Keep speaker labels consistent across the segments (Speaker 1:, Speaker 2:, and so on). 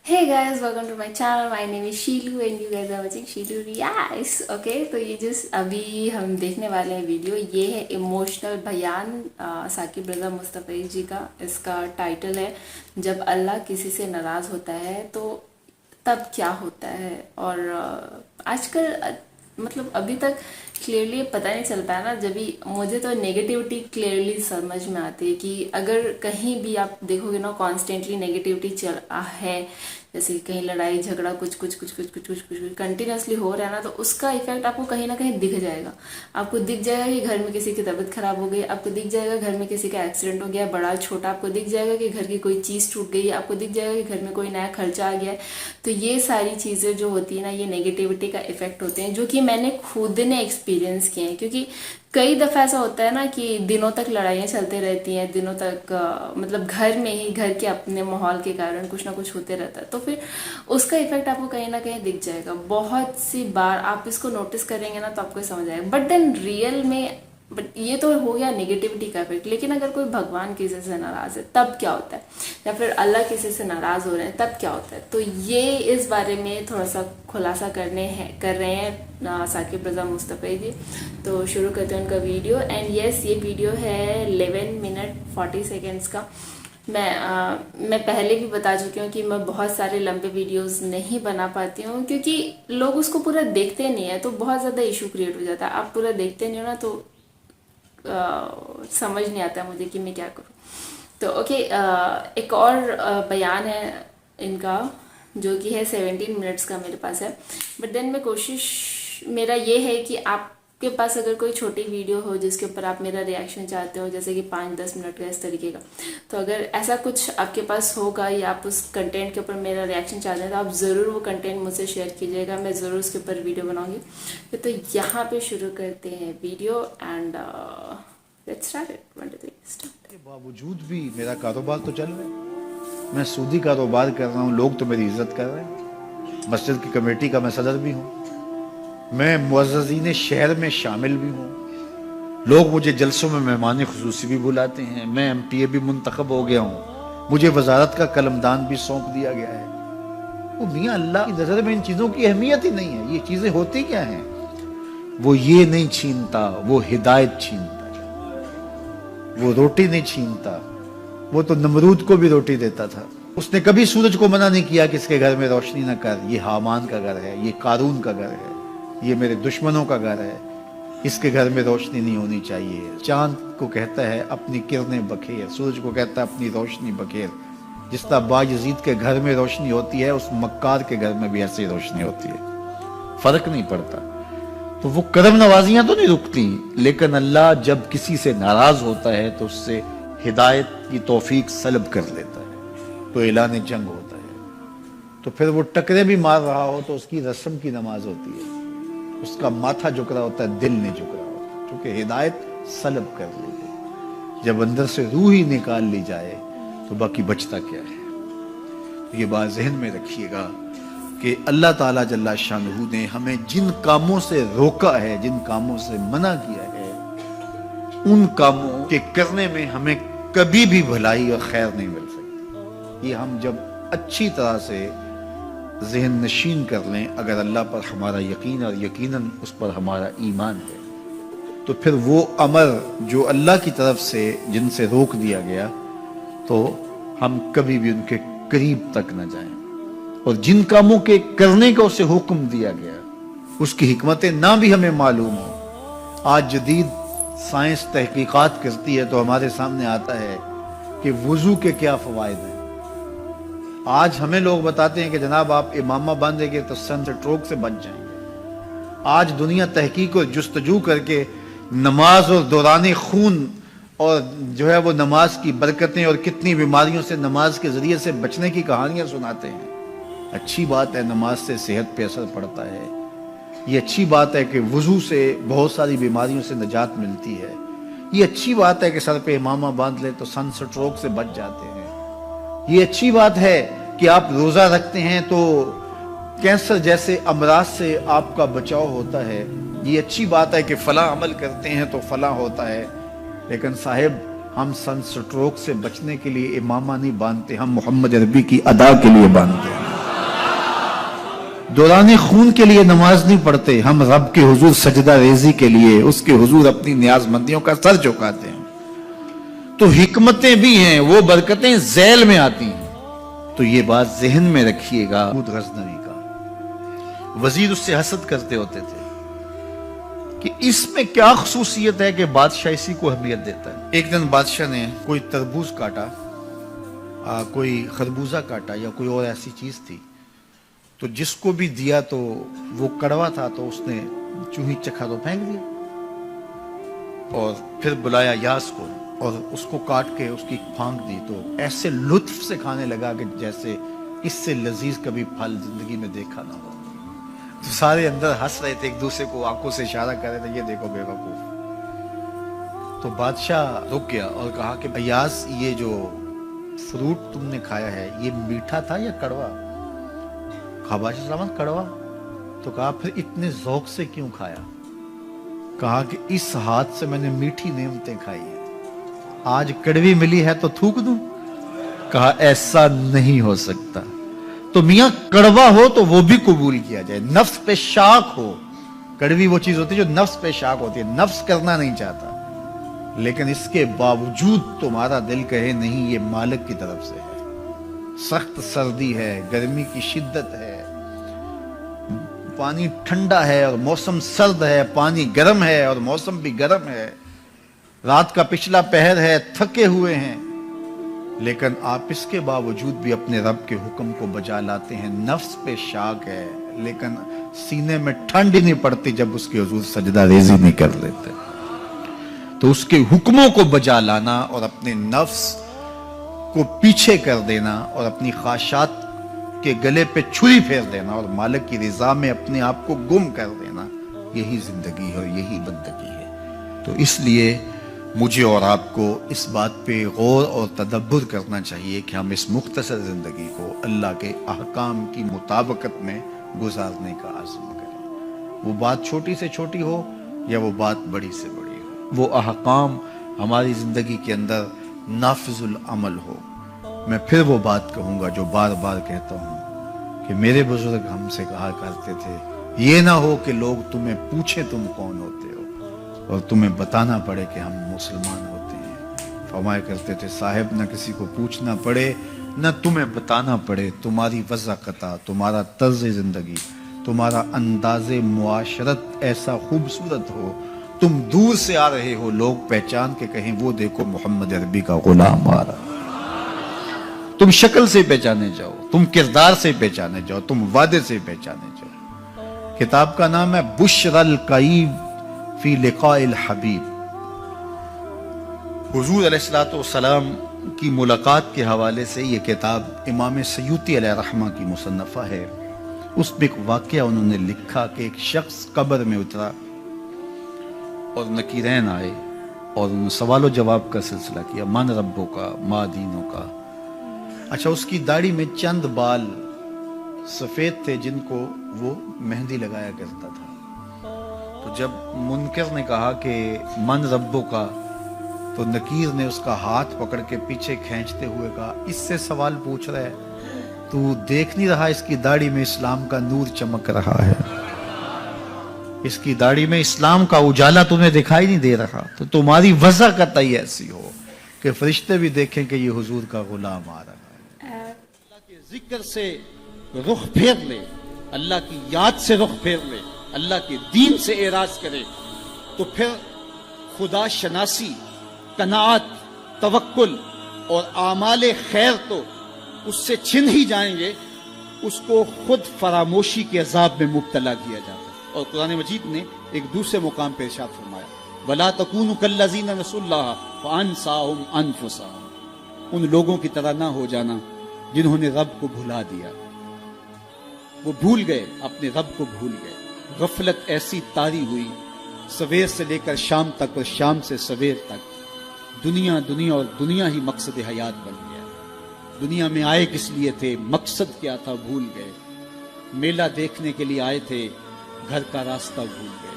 Speaker 1: Hey guys, welcome to my channel. My name is Sheelu and you guys are watching Sheelu Reacts. Okay, तो ये जिस अभी हम देखने वाले हैं वीडियो, ये है इमोशनल बयान साकिब रज़ा मुस्तफ़ी जी का। इसका टाइटल है जब अल्लाह किसी से नाराज़ होता है तो तब क्या होता है। और आजकल मतलब अभी तक क्लियरली पता नहीं चल पाया ना। जब भी मुझे तो नेगेटिविटी क्लियरली समझ में आती है कि अगर कहीं भी आप देखोगे ना कॉन्स्टेंटली नेगेटिविटी चल है, जैसे कहीं लड़ाई झगड़ा कुछ कुछ कुछ कुछ कुछ कुछ कुछ कंटिन्यूसली हो रहा है ना, तो उसका इफेक्ट आपको कहीं ना कहीं दिख जाएगा। आपको दिख जाएगा कि घर में किसी की तबीयत खराब हो गई, आपको दिख जाएगा घर में किसी का एक्सीडेंट हो गया बड़ा छोटा, आपको दिख जाएगा कि घर की कोई चीज़ टूट गई, आपको दिख जाएगा कि घर में कोई नया खर्चा आ गया है। तो ये सारी चीज़ें जो होती है ना, ये नेगेटिविटी का इफेक्ट होते हैं, जो कि मैंने खुद ने एक्सपीरियंस किए हैं। क्योंकि कई दफ़ा ऐसा होता है ना कि दिनों तक लड़ाइयाँ चलते रहती हैं, दिनों तक मतलब घर में ही घर के अपने माहौल के कारण कुछ ना कुछ होते रहता है, तो फिर उसका इफेक्ट आपको कहीं ना कहीं दिख जाएगा। बहुत सी बार आप इसको नोटिस करेंगे ना तो आपको समझ आएगा। बट देन रियल में ये तो हो गया नेगेटिविटी का इफेक्ट। लेकिन अगर कोई भगवान किसी से नाराज़ है तब क्या होता है, या फिर अल्लाह किसी से नाराज़ हो रहे हैं तब क्या होता है। तो ये इस बारे में थोड़ा सा खुलासा कर रहे हैं साकिब रज़ा मुस्तफ़ी जी। तो शुरू करते हैं उनका वीडियो। एंड यस, ये वीडियो है 11 मिनट 40 सेकेंड्स का। मैं पहले भी बता चुकी हूँ कि मैं बहुत सारे लंबे वीडियोस नहीं बना पाती हूँ, क्योंकि लोग उसको पूरा देखते नहीं है तो बहुत ज़्यादा इशू क्रिएट हो जाता है। आप पूरा देखते नहीं हो ना तो समझ नहीं आता मुझे कि मैं क्या करूँ। तो ओके, एक और बयान है इनका जो कि है 17 मिनट्स का मेरे पास है। बट देन मेरा ये है कि आपके पास अगर कोई छोटी वीडियो हो जिसके ऊपर आप मेरा रिएक्शन चाहते हो, जैसे कि 5-10 मिनट का इस तरीके का, तो अगर ऐसा कुछ आपके पास होगा या आप उस कंटेंट के ऊपर मेरा रिएक्शन चाहते हैं तो आप ज़रूर वो कंटेंट मुझसे शेयर कीजिएगा, मैं ज़रूर उसके ऊपर वीडियो बनाऊंगी। तो यहाँ पे शुरू करते हैं video and let's start it. 1 2 3 start.
Speaker 2: के बावजूद भी मेरा कारोबार तो चल रहा है। मैं सूदी कारोबार कर रहा हूँ, लोग तो मेरी इज्जत कर रहे हैं। मस्जिद की कमेटी का मैं सदर भी हूँ, मैं मुअज़्ज़ज़ीन शहर में शामिल भी हूँ। लोग मुझे जलसों में मेहमान खुसूसी भी बुलाते हैं। मैं MTA भी मुंतखब हो गया हूँ, मुझे वजारत का कलमदान भी सौंप दिया गया है। वो मियाँ अल्लाह की नज़र में इन चीज़ों की अहमियत ही नहीं है। ये चीज़ें होती क्या हैं? वो ये नहीं छीनता, वो हिदायत छीनता है। वो रोटी नहीं छीनता, वो तो नमरूद को भी रोटी देता था। उसने कभी सूरज को मना नहीं किया कि इसके घर में रोशनी न कर, ये हामान का घर है, ये कारून का घर है, ये मेरे दुश्मनों का घर है, इसके घर में रोशनी नहीं होनी चाहिए। चांद को कहता है अपनी किरणें बखेर, सूरज को कहता है अपनी रोशनी बखेर। जिस तरह बायजीद के घर में रोशनी होती है, उस मक्कार के घर में भी ऐसी रोशनी होती है, फर्क नहीं पड़ता। तो वो करम नवाजियां तो नहीं रुकती, लेकिन अल्लाह जब किसी से नाराज होता है तो उससे हिदायत की तौफीक सलब कर लेता है, तो ऐलान जंग होता है। तो फिर वो टकरे भी मार रहा हो तो उसकी रस्म की नमाज होती है, उसका माथा झुक रहा होता है, दिल नहीं झुक रहा होता, क्योंकि हिदायत सलब कर ली गई। जब अंदर से रूह ही निकाल ली जाए तो बाकी बचता क्या है। ये बात जहन में रखिएगा कि अल्लाह ताला जल्ला शानहू ने हमें जिन कामों से रोका है, जिन कामों से मना किया है, उन कामों के करने में हमें कभी भी भलाई और खैर नहीं मिल सकती। ये हम जब अच्छी तरह से ज़हन नशीन कर लें, अगर अल्लाह पर हमारा यकीन और यकीनन उस पर हमारा ईमान है, तो फिर वो अमर जो अल्लाह की तरफ से जिनसे रोक दिया गया, तो हम कभी भी उनके करीब तक न जाएं। और जिन कामों के करने का उसे हुक्म दिया गया, उसकी हिकमतें ना भी हमें मालूम हो। आज जदीद साइंस तहकीकात करती है तो हमारे सामने आता है कि वुजू के क्या फ़वाइद हैं। आज हमें लोग बताते हैं कि जनाब आप इमामा बांधेंगे तो सन स्ट्रोक से बच जाएंगे। आज दुनिया तहकीक और जुस्तजू करके नमाज और दौरान खून और जो है वो नमाज की बरकतें और कितनी बीमारियों से नमाज के जरिए से बचने की कहानियां सुनाते हैं। अच्छी बात है, नमाज से सेहत पे असर पड़ता है। ये अच्छी बात है कि वुजू से बहुत सारी बीमारियों से निजात मिलती है। ये अच्छी बात है कि सर पे इमामा बांध ले तो सन स्ट्रोक से बच जाते हैं। ये अच्छी बात है कि आप रोजा रखते हैं तो कैंसर जैसे अमराज से आपका बचाव होता है। ये अच्छी बात है कि फला अमल करते हैं तो फला होता है। लेकिन साहिब, हम सन स्ट्रोक से बचने के लिए इमामा नहीं बांधते, हम मोहम्मद अरबी की अदा के लिए बांधते हैं। دوران خون کے لیے نماز نہیں پڑھتے، ہم رب کے حضور سجدہ ریزی کے لیے اس کے حضور اپنی نیاز مندیوں کا سر جھکاتے ہیں۔ تو حکمتیں بھی ہیں، وہ برکتیں ذیل میں آتی ہیں۔ تو یہ بات ذہن میں رکھیے گا۔ محمود غزنوی کا وزیر اس سے حسد کرتے ہوتے تھے کہ اس میں کیا خصوصیت ہے کہ بادشاہ اسی کو اہمیت دیتا ہے۔ ایک دن بادشاہ نے کوئی تربوز کاٹا، کوئی خربوزہ کاٹا یا کوئی اور ایسی چیز تھی، تو جس کو بھی دیا تو وہ کڑوا تھا، تو اس نے چوہی چکھا تو پھینک دیا، اور پھر بلایا یاس کو اور اس کو کاٹ کے اس کی پھانک دی، تو ایسے لطف سے کھانے لگا کہ جیسے اس سے لذیذ کبھی پھل زندگی میں دیکھا نہ ہو۔ تو سارے اندر ہنس رہے تھے، ایک دوسرے کو آنکھوں سے اشارہ کر رہے تھے، یہ دیکھو بے وقوف۔ تو بادشاہ رک گیا اور کہا کہ ایاز، یہ جو فروٹ تم نے کھایا ہے یہ میٹھا تھا یا کڑوا؟ کہا بادشاہ سلامت کڑوا۔ تو کہا پھر اتنے ذوق سے کیوں کھایا؟ کہا کہ اس ہاتھ سے میں نے میٹھی نعمتیں کھائی ہیں، آج کڑوی ملی ہے تو تھوک دوں؟ کہا ایسا نہیں ہو سکتا۔ تو میاں کڑوا ہو تو وہ بھی قبول کیا جائے، نفس پہ شاک ہو۔ کڑوی وہ چیز ہوتی ہے جو نفس پہ شاک ہوتی ہے، نفس کرنا نہیں چاہتا، لیکن اس کے باوجود تمہارا دل کہے نہیں یہ مالک کی طرف سے ہے۔ سخت سردی ہے، گرمی کی شدت ہے، پانی ٹھنڈا ہے اور موسم سرد ہے، پانی گرم ہے اور موسم بھی گرم ہے، رات کا پچھلا پہر ہے، تھکے ہوئے ہیں، لیکن آپ اس کے باوجود بھی اپنے رب کے حکم کو بجا لاتے ہیں۔ نفس پہ شاک ہے، لیکن سینے میں ٹھنڈ ہی نہیں پڑتی جب اس کے حضور سجدہ ریزی نہیں کر لیتے۔ تو اس کے حکموں کو بجا لانا اور اپنے نفس کو پیچھے کر دینا اور اپنی خواہشات کے گلے پہ چھری پھیر دینا اور مالک کی رضا میں اپنے آپ کو گم کر دینا، یہی زندگی ہے اور یہی بندگی ہے۔ تو اس لیے مجھے اور آپ کو اس بات پہ غور اور تدبر کرنا چاہیے کہ ہم اس مختصر زندگی کو اللہ کے احکام کی مطابقت میں گزارنے کا عزم کریں، وہ بات چھوٹی سے چھوٹی ہو یا وہ بات بڑی سے بڑی ہو، وہ احکام ہماری زندگی کے اندر نافذ العمل ہو۔ میں پھر وہ بات کہوں گا جو بار بار کہتا ہوں کہ میرے بزرگ ہم سے کہا کرتے تھے، یہ نہ ہو کہ لوگ تمہیں پوچھیں تم کون ہوتے ہو اور تمہیں بتانا پڑے کہ ہم مسلمان ہوتے ہیں۔ فرمایا کرتے تھے صاحب، نہ کسی کو پوچھنا پڑے نہ تمہیں بتانا پڑے، تمہاری وضاحت، تمہارا طرز زندگی، تمہارا انداز معاشرت ایسا خوبصورت ہو، تم دور سے آ رہے ہو، لوگ پہچان کے کہیں وہ دیکھو محمد عربی کا غلام آ رہا۔ تم شکل سے پہچانے جاؤ، تم کردار سے پہچانے جاؤ، تم وعدے سے پہچانے جاؤ۔ کتاب کا نام ہے بشر القیب فی لقاء الحبیب۔ حضور علیہ السلام کی ملاقات کے حوالے سے یہ کتاب امام سیوطی علیہ رحمہ کی مصنفہ ہے۔ اس میں ایک واقعہ انہوں نے لکھا کہ ایک شخص قبر میں اترا اور نکیرین آئے اور انہوں نے سوال و جواب کا سلسلہ کیا، من ربوں کا، ما دینوں کا۔ اچھا، اس کی داڑھی میں چند بال سفید تھے جن کو وہ مہندی لگایا کرتا تھا۔ تو جب منکر نے کہا کہ من ربوں کا، تو نکیر نے اس کا ہاتھ پکڑ کے پیچھے کھینچتے ہوئے کہا، اس سے سوال پوچھ رہا ہے، تو دیکھ نہیں رہا اس کی داڑھی میں اسلام کا نور چمک رہا ہے، اس کی داڑھی میں اسلام کا اجالا تمہیں دکھائی نہیں دے رہا؟ تو تمہاری وضع قطعی ایسی ہو کہ فرشتے بھی دیکھیں کہ یہ حضور کا غلام آ رہا ہے۔ اللہ کے ذکر سے رخ پھیر لے، اللہ کی یاد سے رخ پھیر لے، اللہ کے دین سے اعراض کرے، تو پھر خدا شناسی، قناعت، توکل اور اعمال خیر تو اس سے چھن ہی جائیں گے، اس کو خود فراموشی کے عذاب میں مبتلا کیا جاتا ہے۔ اور قرآن مجید نے ایک دوسرے مقام پہ ارشاد فرمایا، وَلَا تَكُونُوا كَالَّذِينَ نَسُوا اللَّهَ فَأَنسَاهُمْ أَنفُسَهُمْ، ان لوگوں کی طرح نہ ہو جانا جنہوں نے رب کو بھلا دیا۔ وہ بھول گئے، اپنے رب کو بھول گئے، غفلت ایسی طاری ہوئی، سویر سے لے کر شام تک اور شام سے سویر تک دنیا اور دنیا ہی مقصد حیات بن گیا۔ دنیا میں آئے کس لیے تھے، مقصد کیا تھا، بھول گئے۔ میلہ دیکھنے کے لیے آئے تھے، گھر کا راستہ بھول گئے۔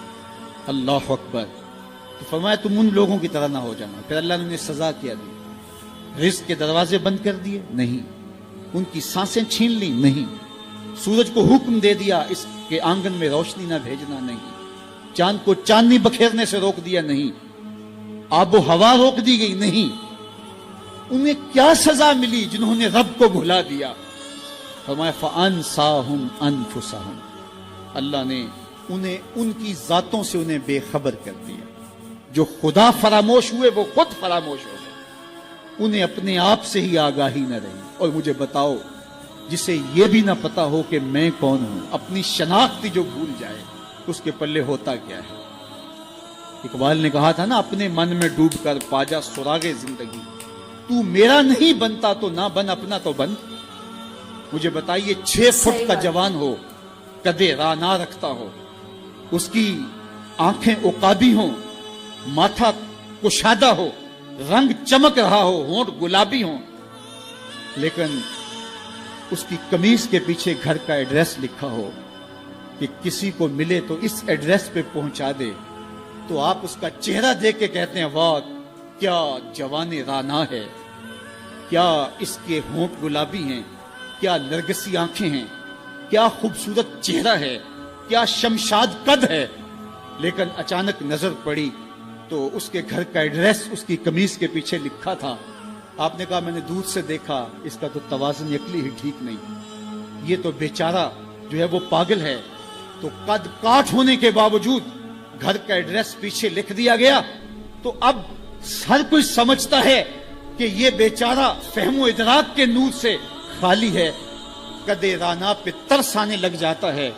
Speaker 2: اللہ اکبر۔ تو فرمایا تم ان لوگوں کی طرح نہ ہو جانا۔ پھر اللہ نے انہیں سزا کیا دی، رزق کے دروازے بند کر دیے؟ نہیں۔ ان کی سانسیں چھین لی؟ نہیں۔
Speaker 3: सूरज को हुक्म दे दिया इसके आंगन में रोशनी ना भेजना नहीं, चांद को चांदनी बखेरने से रोक दिया नहीं, आबो हवा रोक दी गई नहीं। उन्हें क्या सजा मिली जिन्होंने रब को भुला दिया? फरमाया फअनसाहुम अनफुसहुम, अल्लाह ने उन्हें उनकी जातों से उन्हें बेखबर कर दिया। जो खुदा फरामोश हुए वो खुद फरामोश हो गए, उन्हें अपने आप से ही आगाही न रही। और मुझे बताओ, जिसे ये भी ना पता हो कि मैं कौन हूं, अपनी शनाख्त जो भूल जाए, उसके पल्ले होता क्या है? इकबाल ने कहा था ना, अपने मन में डूब कर पाजा सुरागे जिंदगी, तू मेरा नहीं बनता तो ना बन, अपना तो बन। मुझे बताइए, 6 फुट का जवान हो, कदे राना रखता हो, उसकी आंखें उकाबी हो, माथा कुशादा हो, रंग चमक रहा हो, होंठ गुलाबी हो, लेकिन उसकी कमीज के पीछे घर का एड्रेस लिखा हो कि किसी को मिले तो इस एड्रेस पे पहुंचा दे, तो आप उसका चेहरा देख के कहते हैं वाह क्या जवानी राना है, क्या इसके होंठ गुलाबी हैं, क्या नरगिसी आंखें हैं, क्या खूबसूरत चेहरा है, क्या शमशाद कद है। लेकिन अचानक नजर पड़ी तो उसके घर का एड्रेस उसकी कमीज के पीछे लिखा था। आपने कहा मैंने दूर से देखा, इसका तो तवाज़ुन अक्ली ही ठीक नहीं, ये तो बेचारा जो है वो पागल है। तो कद काठ होने के बावजूद घर का एड्रेस पीछे लिख दिया गया, तो अब हर कोई समझता है कि ये बेचारा फहमो इदराक के नूर से खाली है। कदे राना पे तरस आने लग जाता है,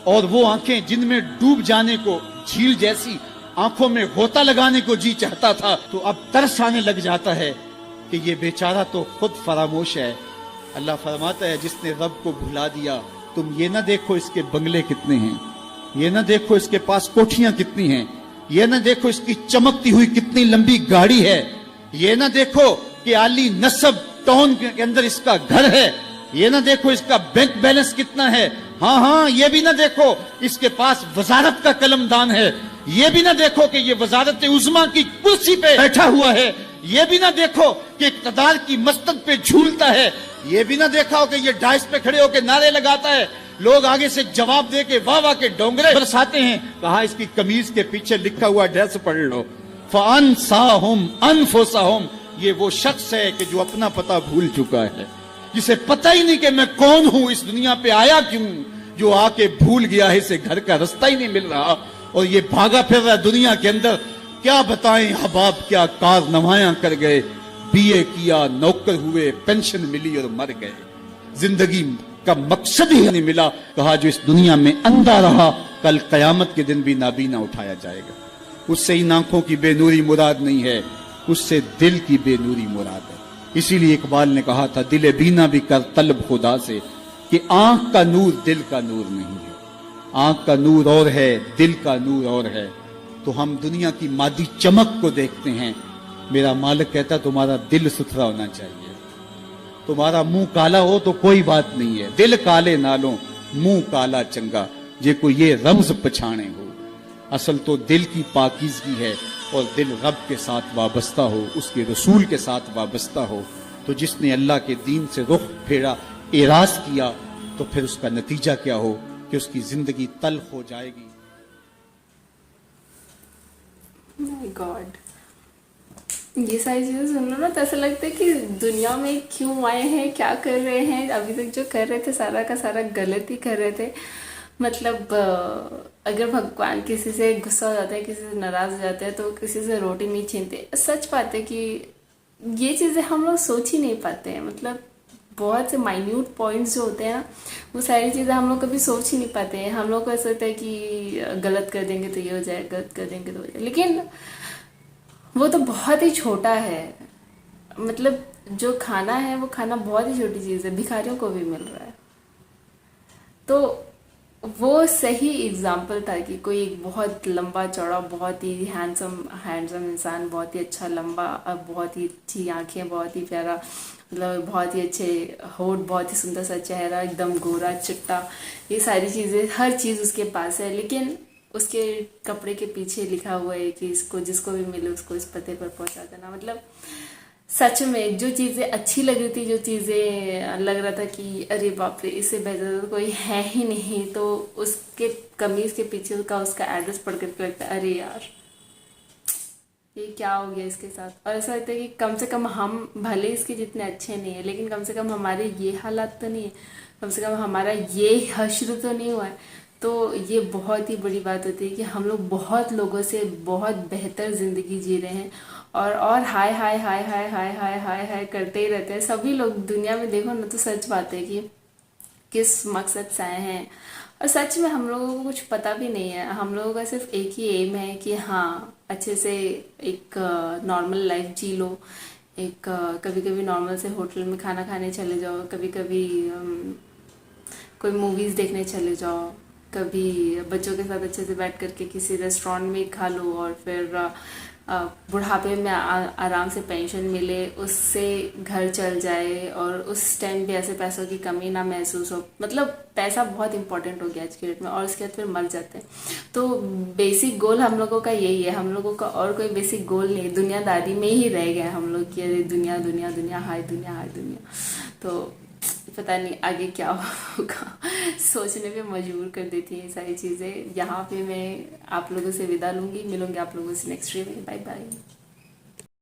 Speaker 3: और वो आंखें जिनमें डूब जाने को, झील जैसी आंखों में गोता लगाने को जी चाहता था, तो अब तरस आने लग जाता है कि ये बेचारा तो खुद फरामोश है। अल्लाह फरमाता है, जिसने रब को भुला दिया, तुम ये ना देखो इसके बंगले कितने हैं, ये ना देखो इसके पास कोठियां कितनी हैं, ये ना देखो इसकी चमकती हुई कितनी लंबी गाड़ी है, ये ना देखो कि आली नस्ब टाउन के अंदर इसका घर है, ये ना देखो इसका बैंक बैलेंस कितना है, हाँ ये भी ना देखो इसके पास वजारत का कलमदान है, ये भी ना देखो कि ये वजारत उज़्मा की कुर्सी पे बैठा हुआ है, ये भी ना देखो कि इक़्तिदार की मस्तक पे झूलता है, ये भी ना देखा हो कि ये डाइस पे खड़े होकर नारे लगाता है, लोग आगे से जवाब दे के वाह वाह के डोंगरे बरसाते हैं। कहा इसकी कमीज के पीछे लिखा हुआ एड्रेस पढ़ लो, फअनसाहुम अनफुसहुम, ये वो शख्स है कि जो अपना पता भूल चुका है, जिसे पता ही नहीं कि मैं कौन हूं, इस दुनिया पे आया क्यों, जो आके भूल गया है, इसे घर का रास्ता ही नहीं मिल रहा और ये भागा फिर रहा दुनिया के अंदर। क्या बताएं हबाब क्या कारनामायां कर गए, बीए किया, नौकर हुए, पेंशन मिली और मर गए, जिंदगी का मकसद ही नहीं मिला। कहा जो इस दुनिया में अंधा रहा, कल कयामत के दिन भी नाबीना उठाया जाएगा। उससे इन आंखों की बेनूरी मुराद नहीं है, उससे दिल की बेनूरी मुराद है। इसीलिए इकबाल ने कहा था, दिल बीना भी कर तलब खुदा से, कि आंख का नूर दिल का नूर नहीं है। आंख का नूर और है, दिल का नूर और है। तो हम दुनिया की मादी चमक को देखते हैं, मेरा मालिक कहता तुम्हारा दिल सुथरा होना चाहिए। तुम्हारा मुंह काला हो तो कोई बात नहीं है, दिल काले नालों मुंह काला चंगा, जे को ये रमज पछाने हो। असल तो दिल की पाकीज़गी है, और दिल रब के साथ वाबस्ता हो, उसके रसूल के साथ वाबस्ता हो। तो जिसने अल्लाह के दीन से रुख फेरा, एराज किया, तो फिर उसका नतीजा क्या हो कि उसकी जिंदगी तल्ख हो जाएगी।
Speaker 1: माय गॉड, ये सारी चीजें सुन लो ना तो ऐसा लगता है कि दुनिया में क्यों आए हैं, क्या कर रहे हैं। अभी तक जो कर रहे थे सारा का सारा गलत ही कर रहे थे। मतलब अगर भगवान किसी से गुस्सा हो जाते हैं, किसी से नाराज हो जाते हैं, तो किसी से रोटी नहीं छीनते। सच बात है कि ये चीज़ें हम लोग सोच ही नहीं पाते हैं। मतलब बहुत से माइन्यूट पॉइंट्स जो होते हैं ना, वो सारी चीज़ें हम लोग कभी सोच ही नहीं पाते हैं। हम लोग को ऐसा होता है कि गलत कर देंगे तो ये हो जाए, गलत कर देंगे तो हो जाए, लेकिन वो तो बहुत ही छोटा है। मतलब जो खाना है वो खाना बहुत ही छोटी चीज़ है, भिखारियों को भी मिल रहा है। तो वो सही एग्जाम्पल था कि कोई एक बहुत लंबा चौड़ा, बहुत ही हैंडसम इंसान, बहुत ही अच्छा लंबा, बहुत ही अच्छी आंखें, बहुत ही प्यारा, मतलब बहुत ही अच्छे होठ, बहुत ही सुंदर सा चेहरा, एकदम गोरा चिट्टा, ये सारी चीज़ें, हर चीज़ उसके पास है। लेकिन उसके कपड़े के पीछे लिखा हुआ है कि इसको जिसको भी मिले उसको इस पते पर पहुंचा देना। मतलब सच में जो चीज़ें अच्छी लग रही थी, जो चीज़ें लग रहा था कि अरे बाप रे इससे बेहतर तो कोई है ही नहीं, तो उसके कमीज़ के पीछे का उसका एड्रेस पढ़ करके लगता है अरे यार ये क्या हो गया इसके साथ। और ऐसा लगता है कि कम से कम हम भले इसके जितने अच्छे नहीं है, लेकिन कम से कम हमारे ये हालात तो नहीं है, कम से कम हमारा ये हश्र तो नहीं हुआ है। तो ये बहुत ही बड़ी बात होती है कि हम लोग बहुत लोगों से बहुत बेहतर ज़िंदगी जी रहे हैं, और हाय हाय हाय हाय हाय हाय हाय हाय करते ही रहते हैं सभी लोग दुनिया में। देखो ना, तो सच बात है कि किस मकसद से आए हैं, और सच में हम लोगों को कुछ पता भी नहीं है। हम लोगों का सिर्फ एक ही एम है कि हाँ अच्छे से एक नॉर्मल लाइफ जी लो, एक कभी कभी नॉर्मल से होटल में खाना खाने चले जाओ, कभी कभी कोई मूवीज़ देखने चले जाओ, कभी बच्चों के साथ अच्छे से बैठ करके किसी रेस्टोरेंट में खा लो, और फिर बुढ़ापे में आराम से पेंशन मिले, उससे घर चल जाए, और उस टाइम भी ऐसे पैसों की कमी ना महसूस हो। मतलब पैसा बहुत इंपॉर्टेंट हो गया आज के डेट में, और उसके बाद फिर मर जाते हैं। तो बेसिक गोल हम लोगों का यही है, हम लोगों का और कोई बेसिक गोल नहीं, दुनियादारी में ही रह गए हम लोग कि अरे दुनिया दुनिया दुनिया हाय दुनिया हाय दुनिया। तो पता नहीं आगे क्या होगा, सोचने पे मजबूर कर देती है ये सारी चीज़ें। यहाँ पे मैं आप लोगों से विदा लूँगी, मिलूँगी आप लोगों से नेक्स्ट वीडियो में। Bye bye.